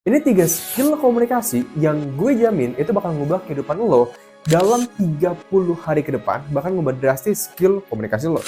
Ini 3 skill komunikasi yang gue jamin itu bakal ngubah kehidupan lo dalam 30 hari ke depan, bahkan ngubah drastis skill komunikasi lo.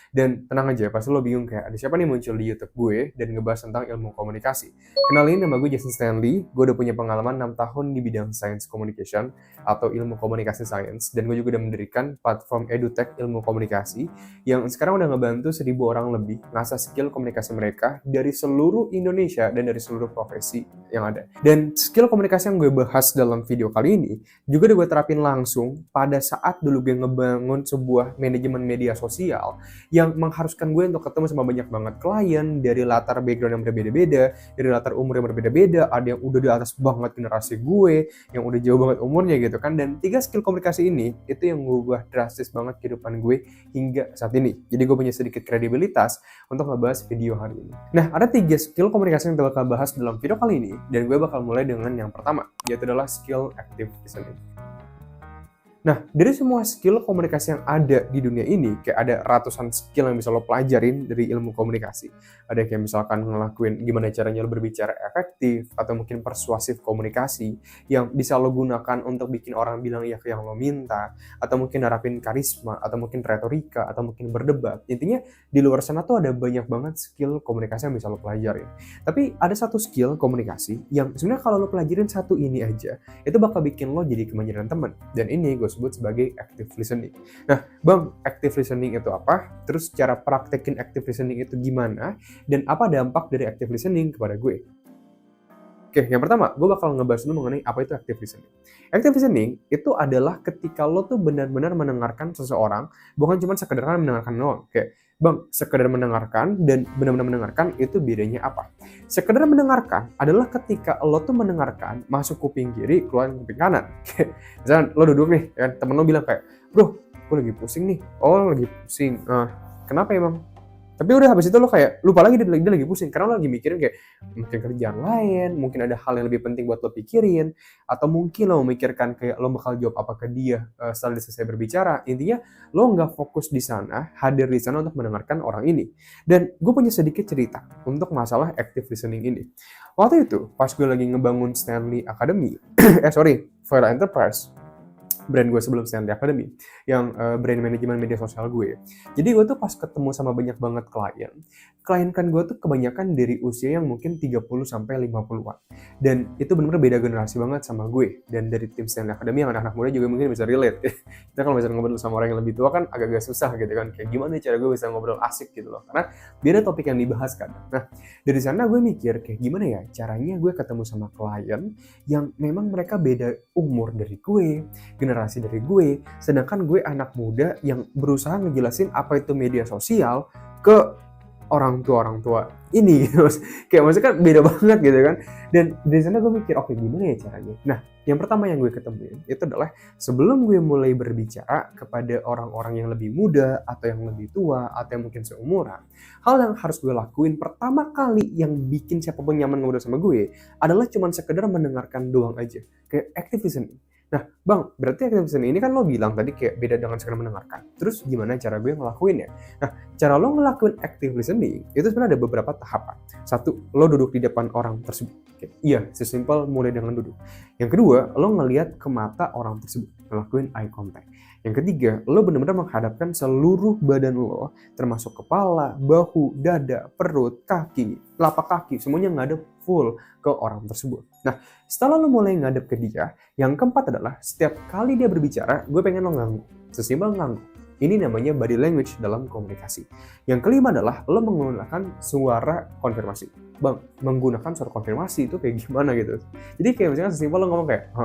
Dan tenang aja, pasti lo bingung kayak ada siapa nih muncul di YouTube gue dan ngebahas tentang ilmu komunikasi. Kenalin, nama gue Jason Stanley, gue udah punya pengalaman 6 tahun di bidang Science Communication atau ilmu komunikasi science, dan gue juga udah mendirikan platform EduTech ilmu komunikasi yang sekarang udah ngebantu 1.000 orang lebih ngasah skill komunikasi mereka dari seluruh Indonesia dan dari seluruh profesi yang ada. Dan skill komunikasi yang gue bahas dalam video kali ini juga udah gue terapin langsung pada saat dulu gue ngebangun sebuah manajemen media sosial yang mengharuskan gue untuk ketemu sama banyak banget klien dari latar background yang berbeda-beda, dari latar umur yang berbeda-beda, ada yang udah di atas banget generasi gue, yang udah jauh banget umurnya gitu kan. Dan 3 skill komunikasi ini itu yang ngubah drastis banget kehidupan gue hingga saat ini. Jadi gue punya sedikit kredibilitas untuk ngebahas video hari ini. Nah, ada 3 skill komunikasi yang kita bakal bahas dalam video kali ini, dan gue bakal mulai dengan yang pertama, yaitu adalah skill active listening. Nah, dari semua skill komunikasi yang ada di dunia ini, kayak ada ratusan skill yang bisa lo pelajarin dari ilmu komunikasi. Ada kayak misalkan ngelakuin gimana caranya lo berbicara efektif, atau mungkin persuasif komunikasi, yang bisa lo gunakan untuk bikin orang bilang iya ke yang lo minta, atau mungkin narapin karisma, atau mungkin retorika, atau mungkin berdebat. Intinya, di luar sana tuh ada banyak banget skill komunikasi yang bisa lo pelajarin. Tapi ada satu skill komunikasi yang sebenarnya kalau lo pelajarin satu ini aja, itu bakal bikin lo jadi kemanjaan teman. Dan ini gue sebut sebagai active listening. Nah, Bang, active listening itu apa? Terus cara praktekin active listening itu gimana? Dan apa dampak dari active listening kepada gue? Oke, yang pertama, gue bakal ngebahas dulu mengenai apa itu active listening. Active listening itu adalah ketika lo tuh benar-benar mendengarkan seseorang, bukan cuma sekedar mendengarkan doang. Kayak, Bang, sekedar mendengarkan dan benar-benar mendengarkan itu bedanya apa? Sekedar mendengarkan adalah ketika lo tuh mendengarkan masuk kuping kiri, keluar kuping kanan. Kayak, misalnya lo duduk nih, ya, temen lo bilang kayak, bro, gue lagi pusing nih. Oh, lagi pusing. Kenapa emang? Tapi udah habis itu lo kayak lupa lagi dia lagi pusing karena lo lagi mikirin kayak mungkin kerjaan lain, mungkin ada hal yang lebih penting buat lo pikirin, atau mungkin lo memikirkan kayak lo bakal jawab apa ke dia setelah dia selesai berbicara. Intinya lo nggak fokus di sana, hadir di sana untuk mendengarkan orang ini. Dan gue punya sedikit cerita untuk masalah active listening ini. Waktu itu pas gue lagi ngebangun Stanley Academy, Fire Enterprise, brand gue sebelum Stanley Academy, yang brand manajemen media sosial gue. Jadi gue tuh pas ketemu sama banyak banget klien kan gue tuh kebanyakan dari usia yang mungkin 30 sampai 50-an. Dan itu benar-benar beda generasi banget sama gue. Dan dari tim Stanley Academy yang anak-anak muda juga mungkin bisa relate. Kita kalau misalnya ngobrol sama orang yang lebih tua kan agak-agak susah gitu kan. Kayak gimana cara gue bisa ngobrol asik gitu loh. Karena beda topik yang dibahas kan. Nah, dari sana gue mikir kayak gimana ya caranya gue ketemu sama klien yang memang mereka beda umur dari gue, generasi dari gue, sedangkan gue anak muda yang berusaha ngejelasin apa itu media sosial ke orang tua ini gitu. Kayak maksudnya kan beda banget gitu kan. Dan dari sana gue mikir oke, gimana ya caranya. Nah, yang pertama yang gue ketemuin itu adalah sebelum gue mulai berbicara kepada orang-orang yang lebih muda atau yang lebih tua atau yang mungkin seumuran, hal yang harus gue lakuin pertama kali yang bikin siapapun nyaman ngobrol sama gue adalah cuman sekedar mendengarkan doang aja, kayak active listening. Nah, Bang, berarti active listening ini kan lo bilang tadi kayak beda dengan sekedar mendengarkan. Terus gimana cara gue ngelakuinnya? Nah, cara lo ngelakuin active listening itu sebenarnya ada beberapa tahapan. Satu, lo duduk di depan orang tersebut. Iya, sesimpel mulai dengan duduk. Yang kedua, lo ngeliat ke mata orang tersebut, ngelakuin eye contact. Yang ketiga, lo benar-benar menghadapkan seluruh badan lo, termasuk kepala, bahu, dada, perut, kaki, telapak kaki, semuanya ngadep full ke orang tersebut. Nah, setelah lo mulai ngadep ke dia, yang keempat adalah setiap kali dia berbicara, gue pengen lo ngangguk. Sesimpel ngangguk. Ini namanya body language dalam komunikasi. Yang kelima adalah lo menggunakan suara konfirmasi. Bang, menggunakan suara konfirmasi itu kayak gimana gitu. Jadi kayak misalnya sesimpel lo ngomong kayak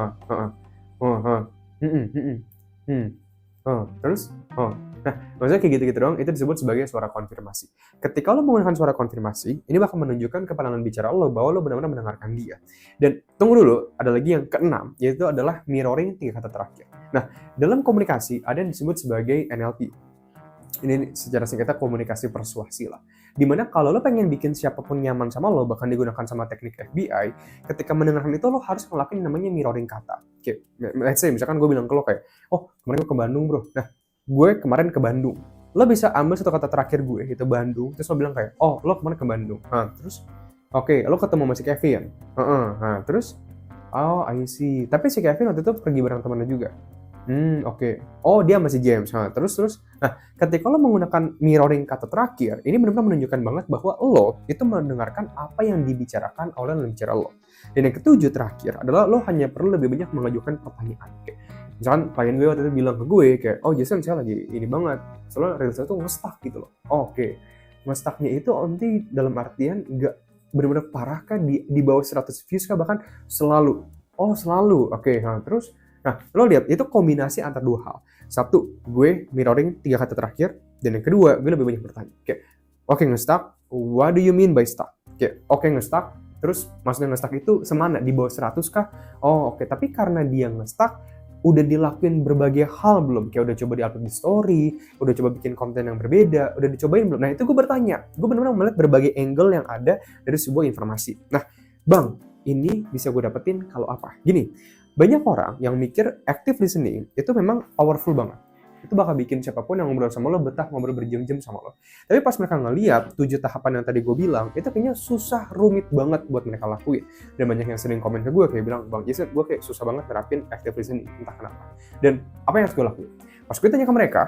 terus nah, maksudnya kayak gitu-gitu doang, itu disebut sebagai suara konfirmasi. Ketika lo menggunakan suara konfirmasi, ini bakal menunjukkan kepadangan bicara lo bahwa lo benar-benar mendengarkan dia. Dan tunggu dulu, ada lagi yang keenam, yaitu adalah mirroring 3 kata terakhir. Nah, dalam komunikasi ada yang disebut sebagai NLP. Ini secara singkatnya komunikasi persuasi lah. Dimana kalau lo pengen bikin siapapun nyaman sama lo, bahkan digunakan sama teknik FBI, ketika mendengarkan itu lo harus ngelakuin namanya mirroring kata. Kayak, let's say misalkan gue bilang ke lo kayak, oh kemarin gue ke Bandung bro. Nah, gue kemarin ke Bandung. lo bisa ambil satu kata terakhir gue itu Bandung, terus lo bilang kayak, oh lo kemana ke Bandung, terus oke, lo ketemu sama si Kevin, terus oh I see, tapi si Kevin waktu itu pergi bareng temannya juga. Oke. Oh, dia masih James. Terus. Nah, ketika lo menggunakan mirroring kata terakhir, ini benar-benar menunjukkan banget bahwa lo itu mendengarkan apa yang dibicarakan oleh lawan bicara lo. Dan yang ketujuh terakhir adalah lo hanya perlu lebih banyak mengajukan pertanyaan. Kayak, misalkan klien gue waktu itu bilang ke gue kayak, oh Jason saya lagi ini banget. Soalnya real saya tuh nge-stuck gitu loh. Oh, oke. Nge-stucknya itu nanti dalam artian nggak benar-benar parah kan di bawah 100 views kah bahkan selalu. Oh, selalu. Oke. Terus nah, lo lihat, itu kombinasi antara dua hal. Satu, gue mirroring 3 kata terakhir. Dan yang kedua, gue lebih banyak bertanya. Kayak, oke, nge-stuck, what do you mean by stuck? Kayak, oke, nge-stuck, terus maksudnya nge-stuck itu semana? Di bawah 100 kah? Oh, oke. Tapi karena dia nge-stuck, udah dilakuin berbagai hal belum? Kayak udah coba di-upload di story, udah coba bikin konten yang berbeda, udah dicobain belum? Nah, itu gue bertanya. Gue benar-benar melihat berbagai angle yang ada dari sebuah informasi. Nah, Bang, ini bisa gue dapetin kalau apa? Gini, banyak orang yang mikir active listening itu memang powerful banget. Itu bakal bikin siapapun yang ngobrol sama lo betah ngobrol berjam-jam sama lo. Tapi pas mereka ngeliat 7 tahapan yang tadi gue bilang, itu kayaknya susah, rumit banget buat mereka lakuin. Dan banyak yang sering komen ke gue kayak bilang, Bang Jason, gue kayak susah banget nerapin active listening, entah kenapa. Dan apa yang harus gue lakuin? Pas gue tanya ke mereka,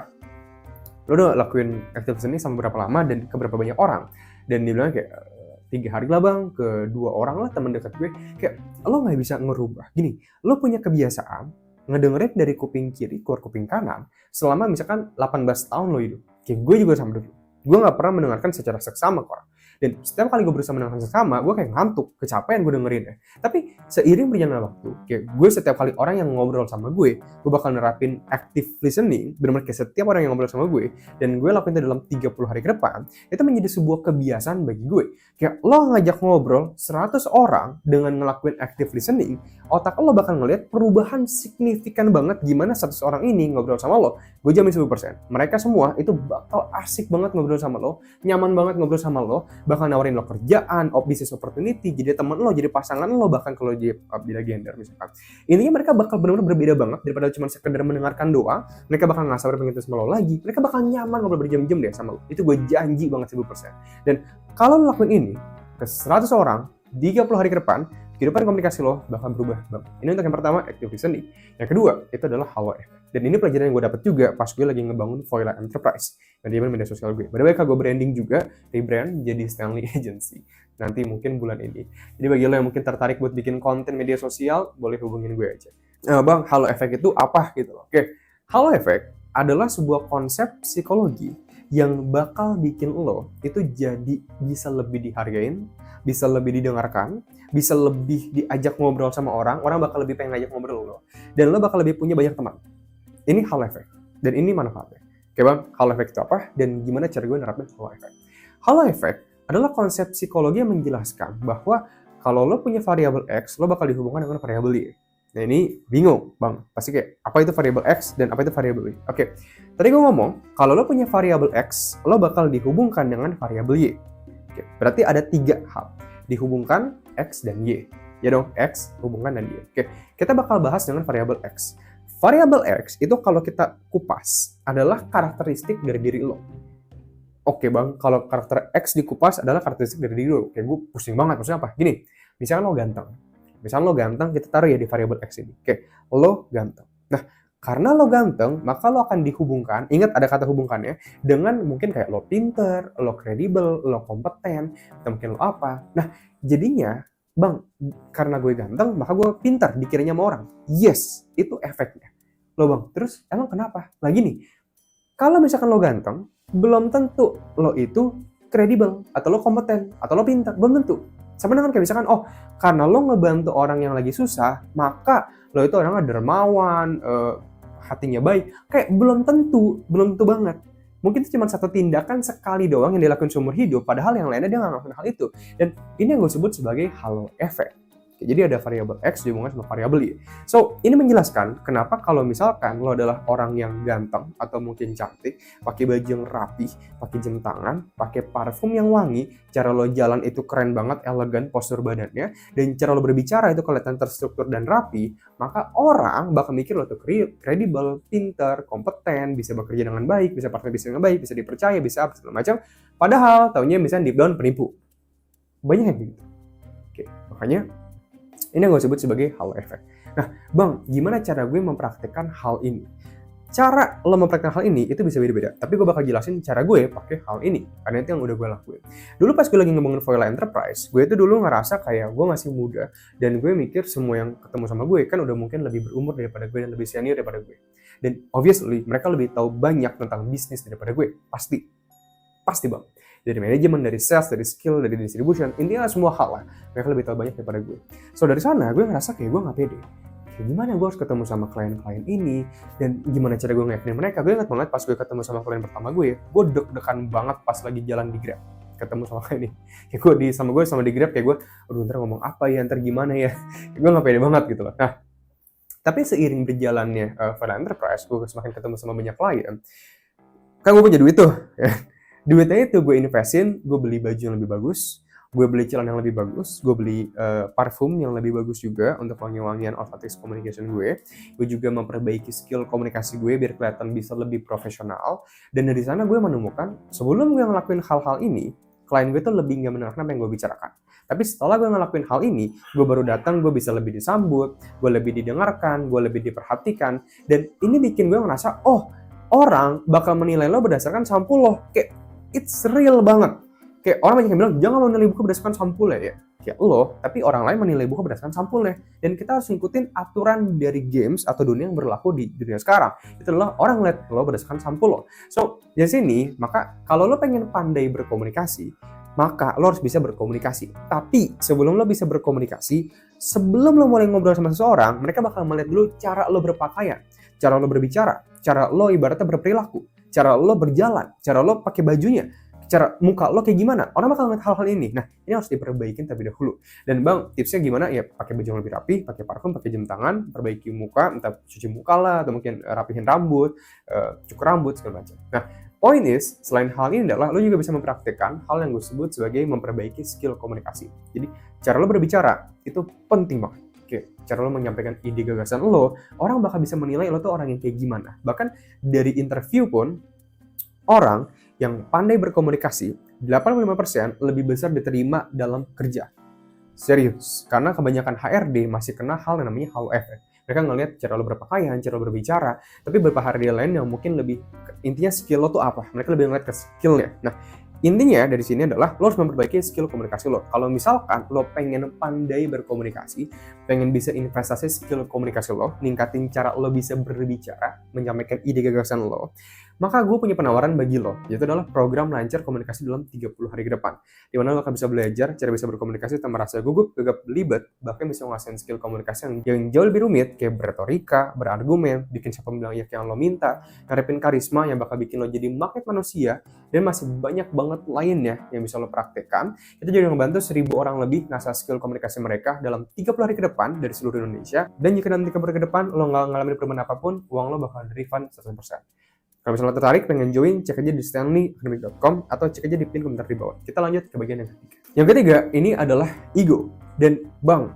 lo udah lakuin active listening sama berapa lama dan ke berapa banyak orang? Dan dia bilang kayak, 3 hari lah bang, ke 2 orang lah teman dekat gue. Kayak lo nggak bisa ngerubah. Gini, lo punya kebiasaan ngedengerin dari kuping kiri keluar kuping kanan selama misalkan 18 tahun lo hidup. Kayak gue juga sama dulu. Gue nggak pernah mendengarkan secara seksama ke orang. Dan setiap kali gue berusaha mendengarkan seksama, gue kayak ngantuk, kecapean gue dengerin ya. Tapi seiring berjalannya waktu, kayak gue setiap kali orang yang ngobrol sama gue bakal nerapin active listening, benar-benar kayak setiap orang yang ngobrol sama gue, dan gue lakuin itu dalam 30 hari ke depan, itu menjadi sebuah kebiasaan bagi gue. Kayak lo ngajak ngobrol 100 orang dengan ngelakuin active listening, otak lo bakal ngeliat perubahan signifikan banget gimana 100 orang ini ngobrol sama lo. Gue jamin 10%. Mereka semua itu bakal asik banget ngobrol sama lo, nyaman banget ngobrol sama lo, bakal nawarin lo kerjaan, business opportunity, jadi teman lo, jadi pasangan lo, bahkan kalau jadi bila gender misalkan. Intinya mereka bakal benar-benar berbeda banget daripada cuma sekedar mendengarkan doang. Mereka bakal nggak sabar pengen ketemu sama lo lagi. Mereka bakal nyaman ngobrol berjam-jam deh sama lo. Itu gue janji banget 1000%. Dan kalau lo lakuin ini ke 100 orang, 30 hari ke depan, kehidupan komunikasi lo bakal berubah banget. Ini untuk yang pertama, active listening. Yang kedua, itu adalah halo effect. Dan ini pelajaran yang gue dapet juga pas gue lagi ngebangun Voila Enterprise. Dan di media sosial gue. By the way, gue branding juga, rebrand jadi Stanley Agency. Nanti mungkin bulan ini. Jadi bagi lo yang mungkin tertarik buat bikin konten media sosial, boleh hubungin gue aja. Bang, halo effect itu apa gitu loh. Oke, halo effect adalah sebuah konsep psikologi yang bakal bikin lo itu jadi bisa lebih dihargain, bisa lebih didengarkan, bisa lebih diajak ngobrol sama orang bakal lebih pengen ngajak ngobrol lo, dan lo bakal lebih punya banyak teman. Ini halo effect, dan ini manfaatnya. Oke bang, halo effect itu apa, dan gimana cara gue nerapin halo effect? Halo effect adalah konsep psikologi yang menjelaskan bahwa kalau lo punya variabel X, lo bakal dihubungkan dengan variabel Y. Nah ini bingung bang, pasti kayak apa itu variabel X dan apa itu variabel Y? Oke, tadi gue ngomong kalau lo punya variabel X, lo bakal dihubungkan dengan variabel Y. Oke, berarti ada 3 hal, dihubungkan X dan Y. Ya dong, X hubungkan dan Y. Oke, kita bakal bahas dengan variabel X. Variabel X itu kalau kita kupas adalah karakteristik dari diri lo. Oke bang, kalau karakter X dikupas adalah karakteristik dari diri lo. Kayak gue pusing banget, maksudnya apa? Gini, misalkan lo ganteng. Misalnya lo ganteng, kita taruh ya di variabel X ini. Oke, lo ganteng. Nah, karena lo ganteng, maka lo akan dihubungkan, ingat ada kata hubungkannya, dengan mungkin kayak lo pinter, lo kredibel, lo kompeten, atau mungkin lo apa. Nah, jadinya, bang, karena gue ganteng, maka gue pintar dikiranya sama orang. Yes, itu efeknya. Lo bang, terus emang kenapa? Lagi nih, kalau misalkan lo ganteng, belum tentu lo itu kredibel, atau lo kompeten, atau lo pintar, belum tentu. Sama dengan kayak misalkan, oh karena lo ngebantu orang yang lagi susah, maka lo itu orangnya dermawan, hatinya baik. Kayak belum tentu banget. Mungkin itu cuma satu tindakan sekali doang yang dilakukan seumur hidup, padahal yang lainnya dia nggak ngelakuin hal itu. Dan ini yang gue sebut sebagai halo effect. Jadi ada variabel X dihubungkan sama variabel Y. So, ini menjelaskan kenapa kalau misalkan lo adalah orang yang ganteng atau mungkin cantik, pakai baju yang rapi, pakai jam tangan, pakai parfum yang wangi, cara lo jalan itu keren banget, elegan postur badannya, dan cara lo berbicara itu kelihatan terstruktur dan rapi, maka orang bakal mikir lo tuh kredibel, pintar, kompeten, bisa bekerja dengan baik, bisa partner bisnis dengan baik, bisa dipercaya, bisa apa segala macam. Padahal taunya misalnya deep down penipu. Banyak yang gitu. Oke, makanya ini gue sebut sebagai halo efek. Nah, Bang, gimana cara gue mempraktikkan hal ini? Cara lo mempraktikkan hal ini itu bisa beda-beda. Tapi gue bakal jelasin cara gue pakai hal ini. Karena itu yang udah gue lakuin. Dulu pas gue lagi ngomongin Voila Enterprise, gue itu dulu ngerasa kayak gue masih muda. Dan gue mikir semua yang ketemu sama gue kan udah mungkin lebih berumur daripada gue dan lebih senior daripada gue. Dan obviously, mereka lebih tahu banyak tentang bisnis daripada gue. Pasti. Pasti, Bang. Dari manajemen, dari sales, dari skill, dari distribution, intinya semua hal lah. Mereka lebih tahu banyak daripada gue. So dari sana gue ngerasa kayak gue gak pede. Kayak gimana gue harus ketemu sama klien-klien ini, dan gimana cara gue ngeyakinin mereka. Gue ingat banget pas gue ketemu sama klien pertama gue deg-degan banget pas lagi jalan di Grab. Ketemu sama klien ini. Kayak gue sama di Grab kayak gue, aduh ntar ngomong apa ya, ntar gimana ya. Kayak gue gak pede banget gitu loh. Nah, tapi seiring berjalannya Voila Enterprise, gue semakin ketemu sama banyak klien. Kan gue punya duit tuh, ya. Duitnya itu gue investin, gue beli baju yang lebih bagus, gue beli celana yang lebih bagus, gue beli parfum yang lebih bagus juga untuk wangi-wangian olfactory communication gue. Gue juga memperbaiki skill komunikasi gue biar kelihatan bisa lebih profesional. Dan dari sana gue menemukan, sebelum gue ngelakuin hal-hal ini, klien gue tuh lebih nggak mendengarkan apa yang gue bicarakan. Tapi setelah gue ngelakuin hal ini, gue baru datang, gue bisa lebih disambut, gue lebih didengarkan, gue lebih diperhatikan. Dan ini bikin gue ngerasa, oh, orang bakal menilai lo berdasarkan sampul lo. Kayak, it's real banget. Kayak orang banyak yang bilang, jangan menilai buku berdasarkan sampulnya ya. Kayak lo, tapi orang lain menilai buku berdasarkan sampulnya. Dan kita harus ngikutin aturan dari games atau dunia yang berlaku di dunia sekarang. Itu adalah orang lihat lo berdasarkan sampul lo. So, di sini, maka kalau lo pengen pandai berkomunikasi, maka lo harus bisa berkomunikasi. Tapi sebelum lo bisa berkomunikasi, sebelum lo mulai ngobrol sama seseorang, mereka bakal melihat dulu cara lo berpakaian, cara lo berbicara, cara lo ibaratnya berperilaku, cara lo berjalan, cara lo pakai bajunya, cara muka lo kayak gimana. Orang bakal ngeliat hal-hal ini. Nah, ini harus diperbaikin terlebih dahulu. Dan Bang, tipsnya gimana? Ya pakai baju yang lebih rapi, pakai parfum, pakai jam tangan, perbaiki muka, entah cuci muka lah, atau mungkin rapihin rambut, cukur rambut, segala macam. Nah, point is, selain hal ini adalah lo juga bisa mempraktikkan hal yang gue sebut sebagai memperbaiki skill komunikasi. Jadi, cara lo berbicara itu penting banget. Oke, cara lo menyampaikan ide gagasan lo, orang bakal bisa menilai lo tuh orang yang kayak gimana. Bahkan dari interview pun, orang yang pandai berkomunikasi, 85% lebih besar diterima dalam kerja. Serius, karena kebanyakan HRD masih kena hal yang namanya halo efek. Mereka ngelihat cara lo berpakaian, cara lo berbicara, tapi beberapa HRD lain yang mungkin lebih, intinya skill lo tuh apa? Mereka lebih ngeliat ke skillnya. Nah, intinya dari sini adalah lo harus memperbaiki skill komunikasi lo. Kalau misalkan lo pengen pandai berkomunikasi, pengen bisa investasi skill komunikasi lo, ningkatin cara lo bisa berbicara, menyampaikan ide gagasan lo, maka gue punya penawaran bagi lo, yaitu adalah program lancar komunikasi dalam 30 hari ke depan. Di mana lo akan bisa belajar cara bisa berkomunikasi tanpa rasa gugup, gegap, belibet, bahkan bisa ngasihin skill komunikasi yang jauh lebih rumit, kayak berretorika, berargumen, bikin siapa bilang ya yang lo minta, ngarepin karisma yang bakal bikin lo jadi magnet manusia, dan masih banyak banget lainnya yang bisa lo praktekkan. Itu jadi ngebantu 1.000 orang lebih ngasah skill komunikasi mereka dalam 30 hari ke depan dari seluruh Indonesia. Dan jika dalam 30 hari ke depan lo nggak ngalamin perubahan apapun, uang lo bakal refund 100%. Kalau misalnya tertarik pengen join, cek aja di stanleyacademic.com atau cek aja di pin komentar di bawah. Kita lanjut ke bagian yang ketiga. Yang ketiga, ini adalah ego. Dan Bang,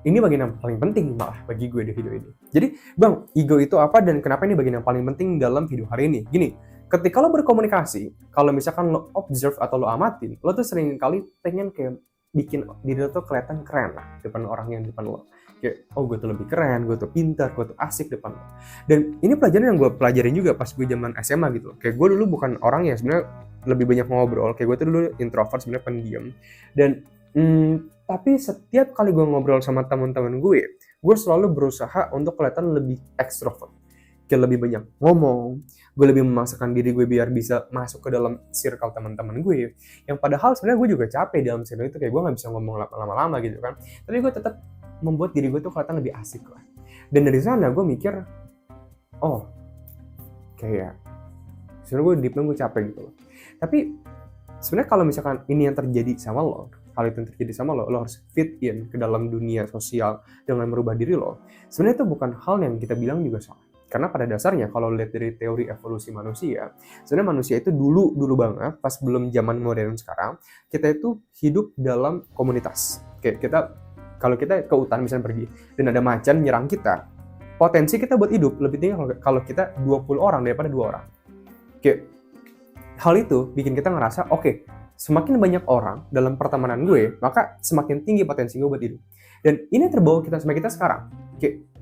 ini bagian yang paling penting malah bagi gue di video ini. Jadi, Bang, ego itu apa dan kenapa ini bagian yang paling penting dalam video hari ini? Gini, ketika lo berkomunikasi, kalau misalkan lo observe atau lo amatin, lo tuh sering kali pengen kayak bikin diri lo tuh kelihatan keren lah depan orang yang depan lo. Kayak, oh gue tuh lebih keren, gue tuh pintar, gue tuh asik depan lo. Dan ini pelajaran yang gue pelajarin juga pas gue zaman SMA gitu. Kayak gue dulu bukan orang yang sebenarnya lebih banyak ngobrol. Kayak gue tuh dulu introvert, sebenarnya pendiam. Dan tapi setiap kali gue ngobrol sama teman-teman gue selalu berusaha untuk kelihatan lebih ekstrovert. Kayak lebih banyak ngomong, gue lebih memaksakan diri gue biar bisa masuk ke dalam circle teman-teman gue. Yang padahal sebenarnya gue juga capek dalam circle itu, kayak gue nggak bisa ngomong lama-lama gitu kan. Tapi gue tetap membuat diri gue tuh kelihatan lebih asik lah. Dan dari sana gue mikir, oh, kayak sebenarnya gue deep down gue capek gitu loh. Tapi sebenarnya kalau misalkan ini yang terjadi sama lo, hal itu yang terjadi sama lo harus fit in ke dalam dunia sosial dengan merubah diri lo. Sebenarnya itu bukan hal yang kita bilang juga salah. Karena pada dasarnya kalau lihat dari teori evolusi manusia, sebenarnya manusia itu dulu banget, pas belum zaman modern sekarang, kita itu hidup dalam komunitas. Kalau kita ke hutan misalnya pergi, dan ada macan nyerang kita, potensi kita buat hidup lebih tinggi kalau kita 20 orang daripada 2 orang. Hal itu bikin kita ngerasa, oke, semakin banyak orang dalam pertemanan gue, maka semakin tinggi potensi gue buat hidup. Dan ini terbawa kita sampai kita sekarang.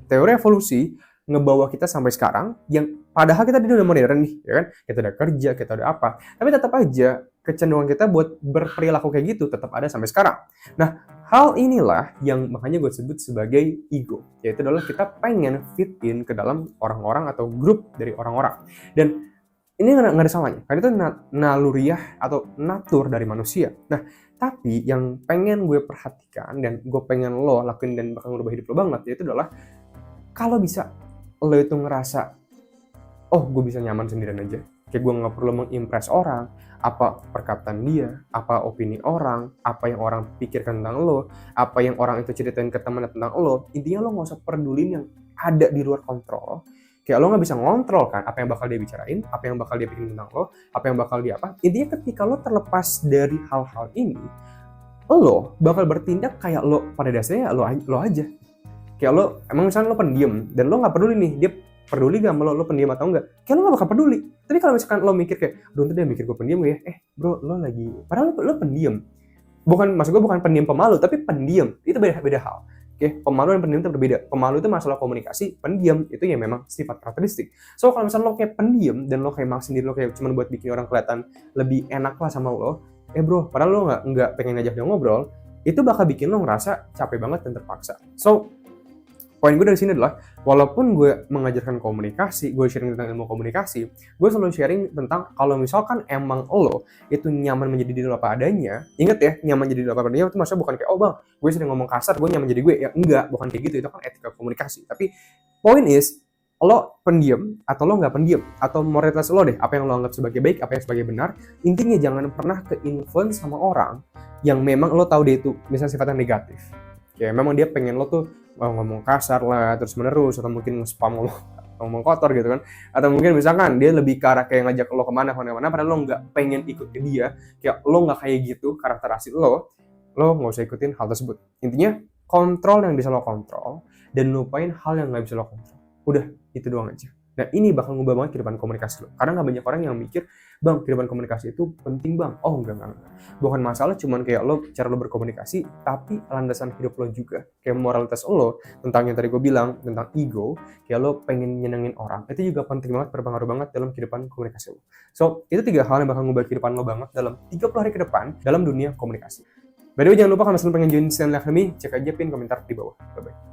Teori evolusi ngebawa kita sampai sekarang, yang padahal kita udah modern nih, ya kan? Kita udah kerja, kita udah apa. Tapi tetap aja kecenderungan kita buat berperilaku kayak gitu tetap ada sampai sekarang. Nah, hal inilah yang makanya gue sebut sebagai ego. Yaitu adalah kita pengen fit in ke dalam orang-orang atau grup dari orang-orang. Dan ini nggak ada salahnya, karena itu naluriah atau natur dari manusia. Nah, tapi yang pengen gue perhatikan dan gue pengen lo lakuin dan bakal ngerubah hidup lo banget, yaitu adalah kalau bisa lo itu ngerasa, oh gue bisa nyaman sendirian aja. Kayak gue nggak perlu mengimpress orang, apa perkataan dia, apa opini orang, apa yang orang pikirkan tentang lo, apa yang orang itu ceritain ke teman tentang lo. Intinya lo nggak usah pedulin yang ada di luar kontrol. Kayak lo nggak bisa ngontrol kan apa yang bakal dia bicarain, apa yang bakal dia pikirin tentang lo, apa yang bakal dia apa. Intinya ketika lo terlepas dari hal-hal ini, lo bakal bertindak kayak lo pada dasarnya lo aja. Kayak lo, emang misalnya lo pendiam, dan lo gak peduli nih, dia peduli gak sama lo pendiam atau enggak, kayak lo gak bakal peduli. Tapi kalau misalkan lo mikir kayak, aduh nanti dia mikir gue pendiam ya, bro, lo lagi, padahal lo pendiam. Maksud gue bukan pendiam pemalu, tapi pendiam, itu beda hal. Pemalu dan pendiam itu berbeda. Pemalu itu masalah komunikasi, pendiam itu ya memang sifat karakteristik. So kalau misalnya lo kayak pendiam, dan lo kayak mak sendiri, lo kayak cuma buat bikin orang kelihatan lebih enak lah sama lo, bro, padahal lo gak pengen ngajak dia ngobrol, itu bakal bikin lo ngerasa capek banget dan terpaksa. So, poin gue dari sini adalah, walaupun gue mengajarkan komunikasi, gue sharing tentang ilmu komunikasi, gue selalu sharing tentang kalau misalkan emang lo itu nyaman menjadi diri lo apa adanya, inget ya, nyaman jadi diri lo apa adanya itu maksudnya bukan kayak, oh bang, gue sering ngomong kasar, gue nyaman jadi gue. Ya enggak, bukan kayak gitu, itu kan etika komunikasi. Tapi poin is, lo pendiam atau lo nggak pendiam, atau moralitas lo deh, apa yang lo anggap sebagai baik, apa yang sebagai benar, intinya jangan pernah ke-influence sama orang yang memang lo tahu dia itu misalnya sifatnya negatif. Kayak memang dia pengen lo tuh ngomong kasar lah terus menerus, atau mungkin nge-spam ngomong kotor gitu kan, atau mungkin misalkan dia lebih ke arah kayak ngajak lo kemana padahal lo nggak pengen ikut ke dia, kayak lo nggak kayak gitu karakter asli lo nggak usah ikutin hal tersebut. Intinya kontrol yang bisa lo kontrol dan lupain hal yang nggak bisa lo kontrol. Udah, itu doang aja. Nah, ini bakal ngubah banget kehidupan komunikasi lo. Karena nggak banyak orang yang mikir, bang, kehidupan komunikasi itu penting bang. Oh, enggak. Bukan masalah cuman kayak lo, cara lo berkomunikasi, tapi landasan hidup lo juga. Kayak moralitas lo, tentang yang tadi gue bilang, tentang ego, kayak lo pengen nyenengin orang, itu juga penting banget, berpengaruh banget dalam kehidupan komunikasi lo. So, itu 3 hal yang bakal ngubah kehidupan lo banget dalam 30 hari ke depan dalam dunia komunikasi. By the way, jangan lupa kalau misalnya pengen join Stanley Academy, cek aja pin komentar di bawah. Bye-bye.